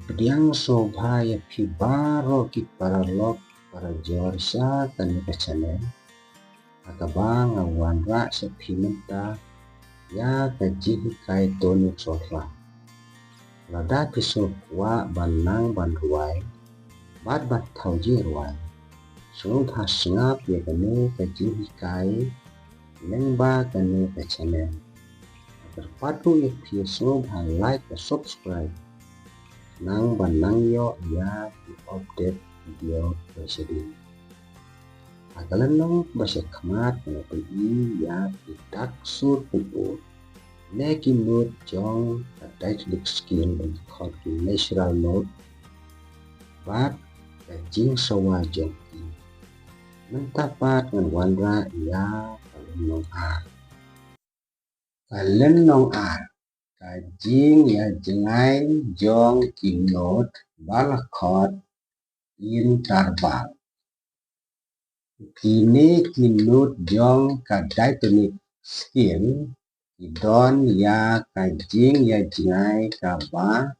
Pediang sobhaya pibaro ki paralog para jorsa kani kachane akabang awanra sa pimenta ya kajihi kai tonu sofra lada pisokwa banang banruai bat bat thauji ruai sobha sngap ya kane kajihi kai lengba kani kachane terpatu ya sobha like dan subscribe nang banang yo ya update video tersebut. Akalan nang bahasa Khmer pengen ya pitak sur pupur. Neki note jong dynamic skill dan called natural note. Bat kajing sawa jong i. Mentapat ngan wanra ya kalen nong ar. Kalen nong ar. Kajing ya jengai jong kinot balakot in tarbal. Kini kinot jong kadaitonit skill idon ya kajing ya jengai kaba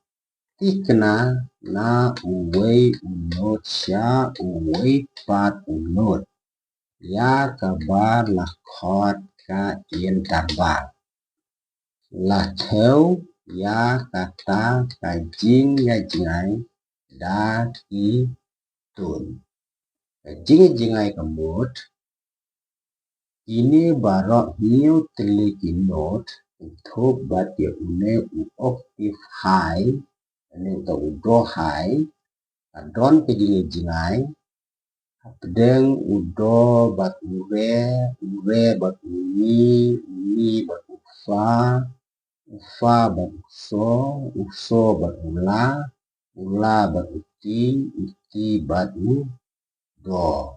tikna na uwei unot sya uwei pat unot ya kaba lakot ka in tarbal. La theu ya kata kajing ya jengai da ki tun. Kajing jengai kemut ini barok new teliki note untuk bat ya une u octave high ane uta udo high adon kajing jengai pedeng udo bat ure bat uni bat ufa bat uso bat ula bat uti bat udo.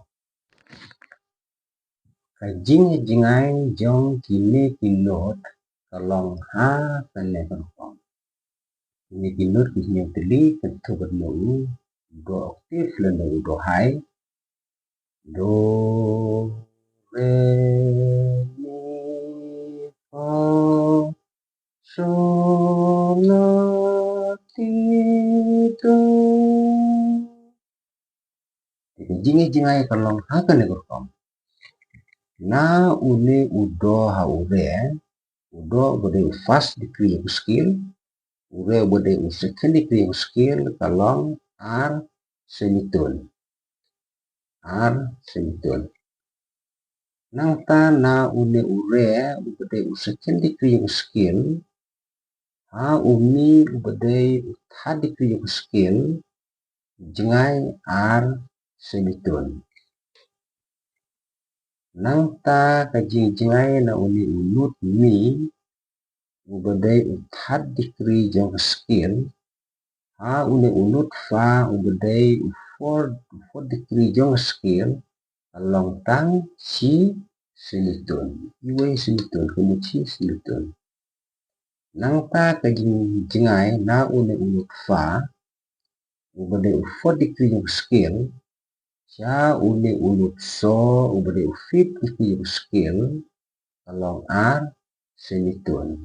Kajing jengai jong kini kinot kalong ha kane kalong. Kini kinot kisnya teli ketu bernu do octave lena udo high do re mi fa so la ti do. Jengai kalong ha kane kalong. Na une udo ha ure udo bode first degree of skill ure bode second degree of skill kalong ar semitun nang ta na une ure bode second degree of skill ha uni bode third degree of skill jengai ar semitun. Nang ta kajing jengai na uni unut mi ubadai third degree jong skill ha uni unut fa ubadai fourth degree jong skill along tang si silitun iwe silitun kemuci silitun. Nang ta kajing jengai na uni unut fa ubadai fourth degree jong skill sya uni unut so ubade fifth degree of skill kalong ar semitun.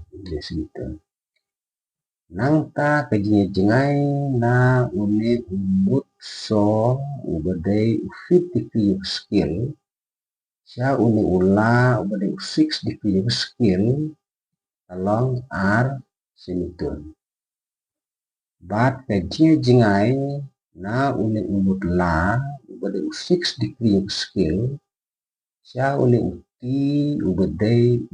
Nang ta kajing jengai na uni unut so ubade fifth degree of skill sya uni ula ubade sixth degree of skill kalong ar semitun. Bat kajing jengai na uni unut la ubade sixth degree of skill sya uni uti ubade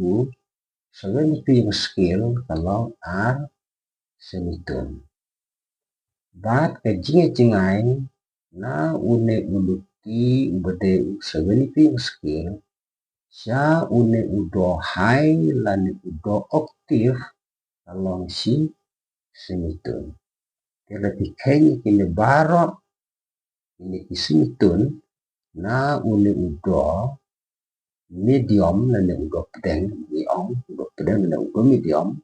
seventh degree of skill kalong ar semitun. Bat kajing jengai na uni unuti ubade seventh degree of skill sya uni udo high lan udo octave kalong si semitun. Lebih kini barok ini semitun na uni udo medium lene udo pedeng lene udo medium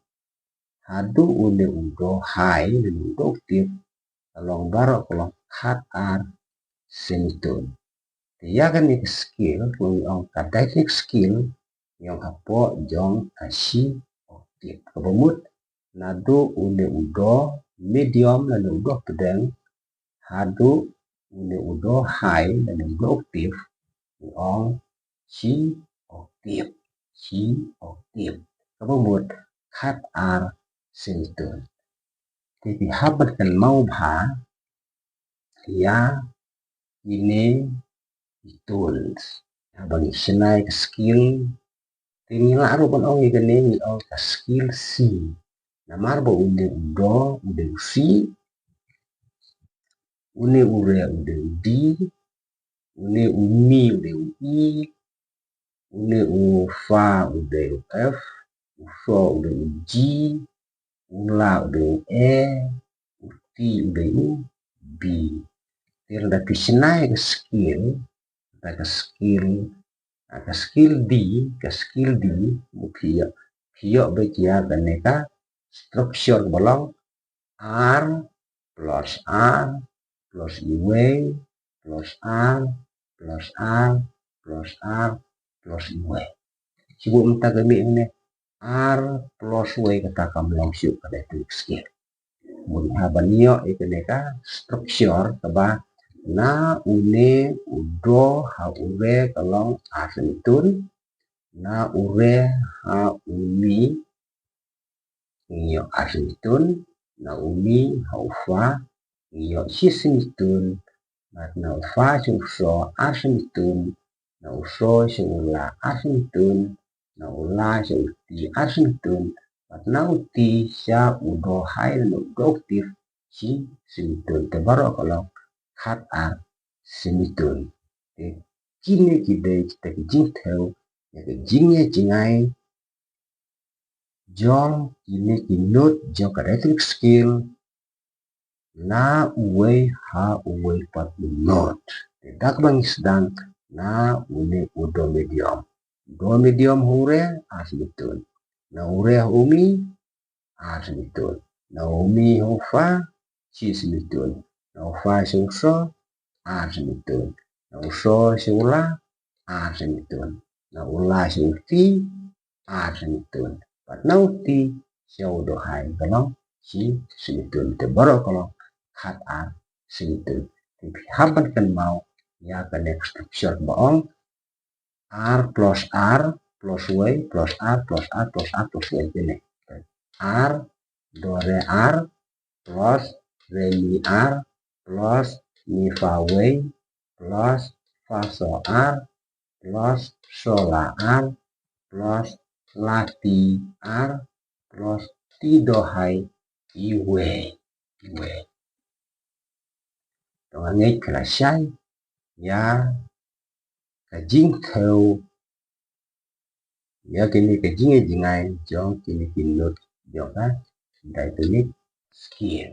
hadu uni udo high lene udo octave kalong barok kalong hat ar semitun. Ya kan ni skill kung ang kadainik skill yang apo jong asi octave kabumut nado une udo medium lana udo pedang, hado une udo high lana udo octave, ong C octave, C octave. Kemudian cut R semitoon. Jadi habatan mau bha ya ini tools. Bagi senai ke skill tinggal arupan ong ikene ni ong ke skill C. Namar bo ude udo ude usi une ure ude udi une umi ude ui une ufa ude uf ufo ude uji ula ude e uti ude u b. Tirda pisinai ke skill ke skill D mukhiya khiyo bekia ganeka structure bolong R plus UA plus R plus R plus R plus UA. Sibuk minta kami ini R plus UA kata kamu langsung pada trik skill. Kemudian habanio itu neka structure keba na une udo ha ure kalong asenitun na ure ha umi ngiyo asenitun na umi ha ufa ngiyo sisenitun na ufa sungso asenitun na uso sungula asenitun na ula sungti asenitun na uti sya udo hai na udo aktif si senitun tebaro kalong cut R semitoon. Kini kita kijing theo ya kijingnya jingai jong kini kinut jong kadetrik skill na uwe ha uwe pat not. Tidak bang sedang na une udo medium hure asmitun. Na hure umi asmitun. Na umi hufa sismitun. Na ufa sungso asenitun. Na uso siula asenitun. Na ula siuti asenitun. Pat na uti siaudo hai kalong si senitun. Tebaro kalong cut R senitun. Tapi haban kan mau ya kan structure boong R plus Y plus R plus R plus R plus Y ini. R do re R plus re mi R plus mi fa way plus fa so R plus so la R plus la ti R plus ti do hai i we. Tengah kelasai ya kajing theo ya kini kajing jingai jong kini kinut jong ka dai skill.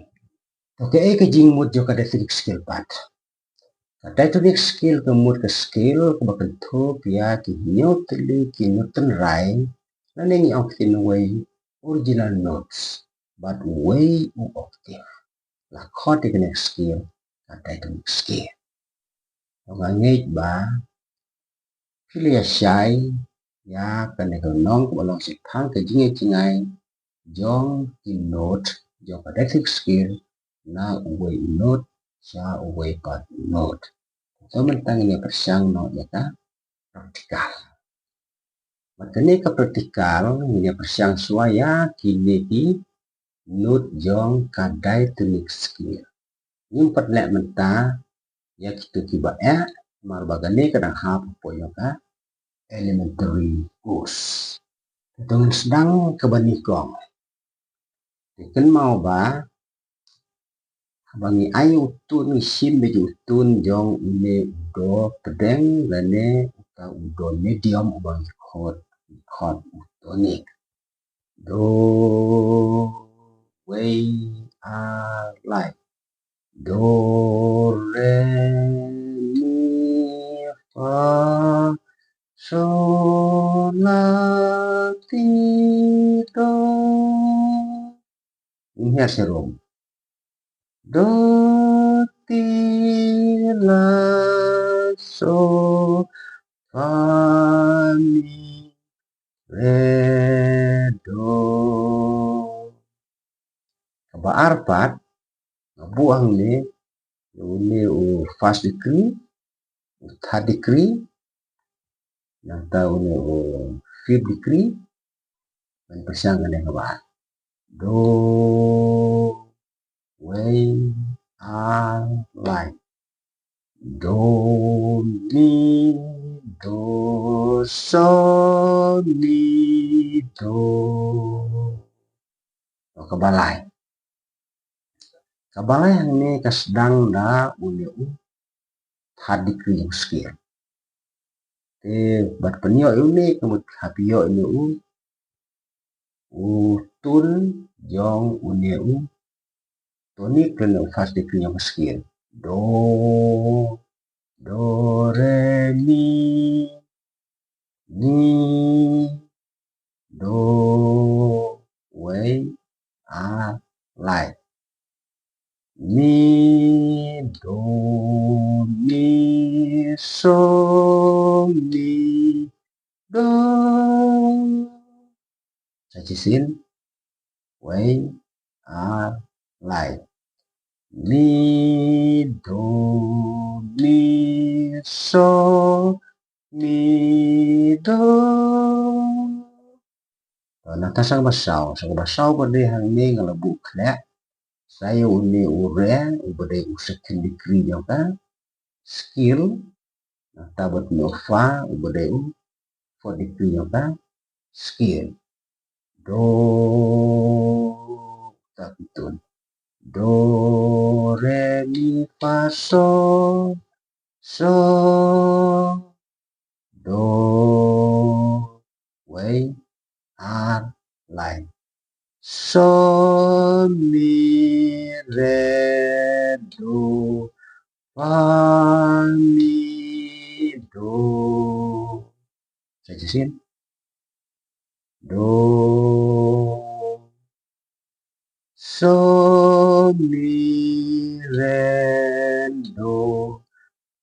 Oke, kajing mut jong kada skill pat. Dynamic skill kemud ke skill kebakentuk ya kinyo teli kinyo tenrai nanengi ang kinway original notes but way octave la khoti kene skill dynamic skill ngangit ba pilih syai ya kene nong bolong sithang ke jingai jong note jong dynamic skill na way note sa way pat note. So mentangnya persang no ya ka praktikal. Matane ka praktikal nya persang suaya kini ki nut jong kadai teknik skill. Yung patlek menta ya kitu kiba ya marbagane kadang hap po yo ka elementary course. Itong sedang kebanikong. Ikan mau ba bangi ayu utun isin beju utun jong une udo pedeng lane uta udo medium ubang khot utonik do way like do re mi fa so la ti do ini serum do ti la so fa mi re do arpat buang ni first degree, third degree, nata fifth degree, dan pasang ka ka ba. Do, way, like. Do, mi, do, so, mi, do. Kabalay. Kabalay ni kasdang na third degree yung scale. Bat penyo ini kamut hapiyo ini tul jong tonik kena first degree yung scale. Do, re, mi, do, way, like. Mi, do, mi, so, mi, do. Sajisin, way, like. Mi, do, mi, so, mi, do. Natasang basaw pa di hangni nga labuk na. Saya uni ure ubade second degree yang ka skill tabat no fa ubade fourth degree yang ka skill. Do tapitun. Do re mi fa so do way like. So mi re do fa mi do. Saya jelaskan. Do so mi re do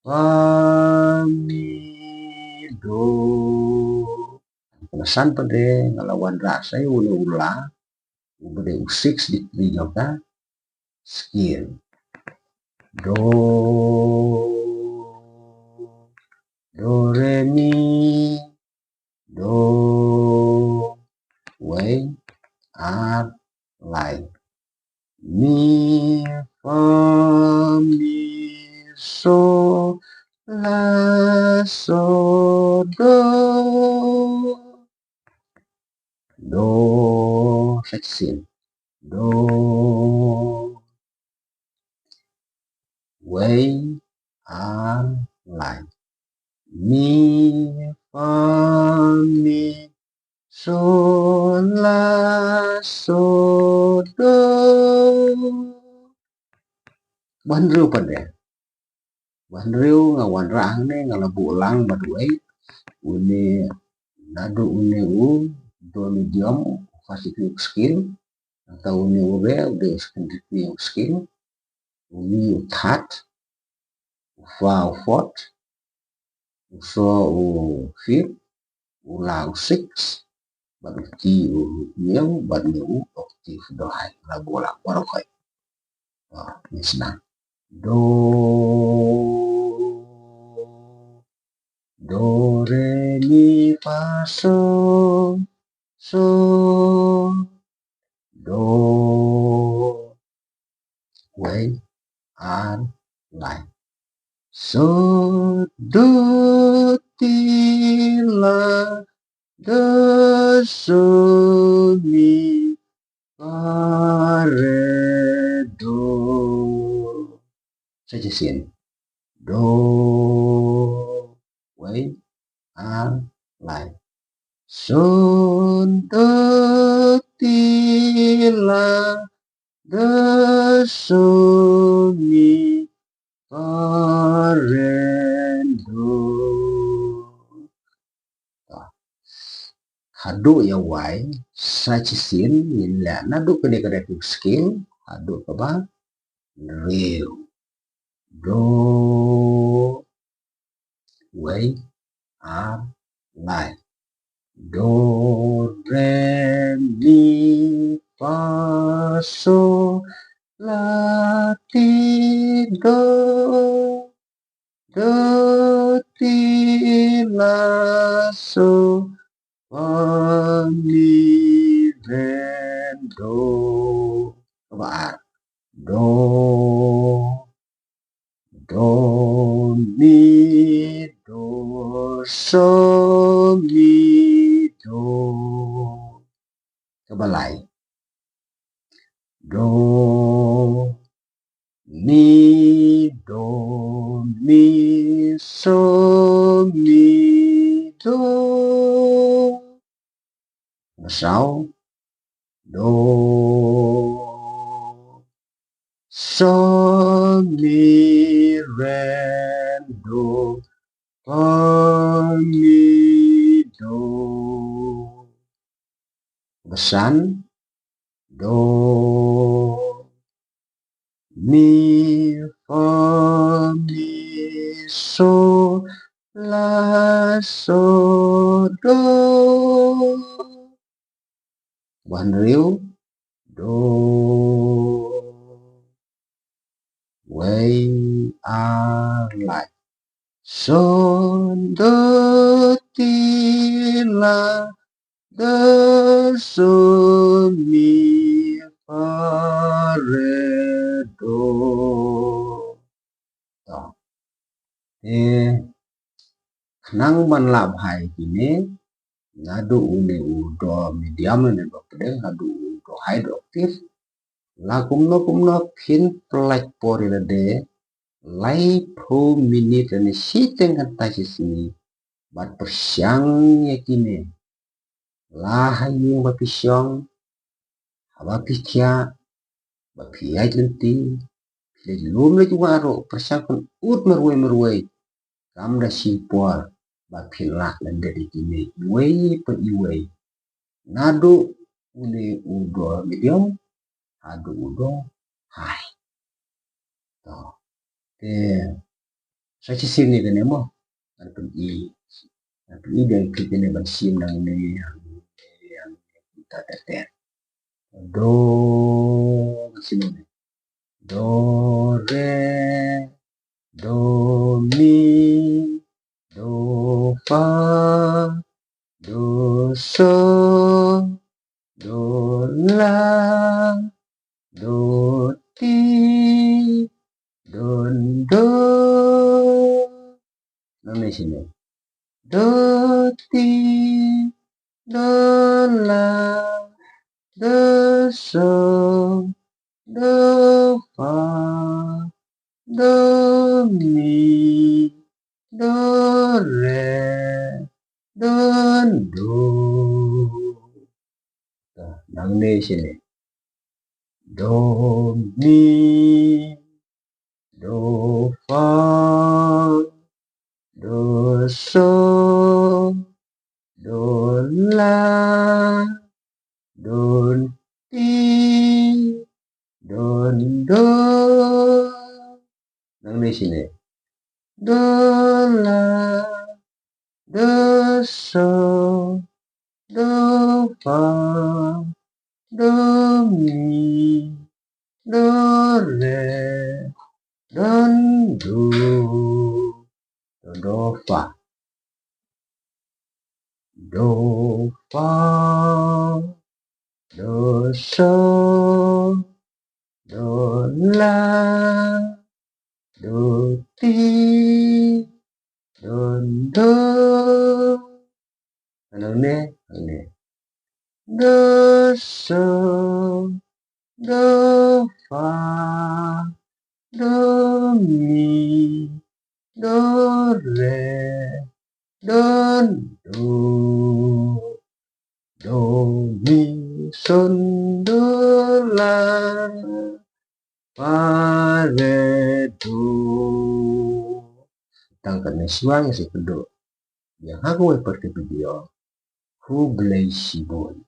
fa mi do. Penasan pada ngelawan rasa ula ubade 6 degree ka skill. Do re mi do way like. Mi fa mi so la so do. Do section. Do way like. Mi fa mi so la so do. Ban riu pa de. Ban riu nga wan rang ne nga labu lang baduai uni nado uni do medium fascicling skill atau uni ure udah secondary skill uni third fa fourth so fifth ulang six baru ti new baru octave dohai lagu lang baru kai misna do re mi fa so do way like. So do ti la do so mi fa re do. Saya jelaskan. Do way like. So do ti la do so mi fa re do. Hadu ya wai sachisin nila nadu kene skill hadu ka ba real do way like. Do re mi fa so la ti do, do ti la so, fa mi re do. Các bạn, do, do mi do so mi do. Coba lại, do mi do mi so mi do. Và 6, do so mi re do fa mi do. Và 9, do mi fa mi so la so do. One reel, do way are like so do ti la do so mi fa re do. Đó. Thế nang man lab hai kini ngadu ule do medium ne do pedeng ngadu do hydroactive la kumno phin plak pori la de lai pro minute ne siteng kata sini bat persyang yakine la hayung ba pisyong haba pikya ba piyai lenti le lum le juga ro persyang kun ut merwe kam da simpor ba phila lan de kini wei pe iwei nado ule udo medium adu udo hai. Đó. Thế saya sini kan mo atau i dan kita ni bersim nang ni yang kita tetet do sini do re do mi do fa do so do la do ti do do. Nang sini do ti do la do so do fa do mi do re do do. Nang sini do mi do fa do so do la do ti do do. Nang sini do la do so do fa do mi do re do do fa do fa do so do la do ti do do. Ano do so do fa do mi do re do do mi son do la fa re do. Tangkat na suang si kedua yang aku seperti video Hublai Sibon.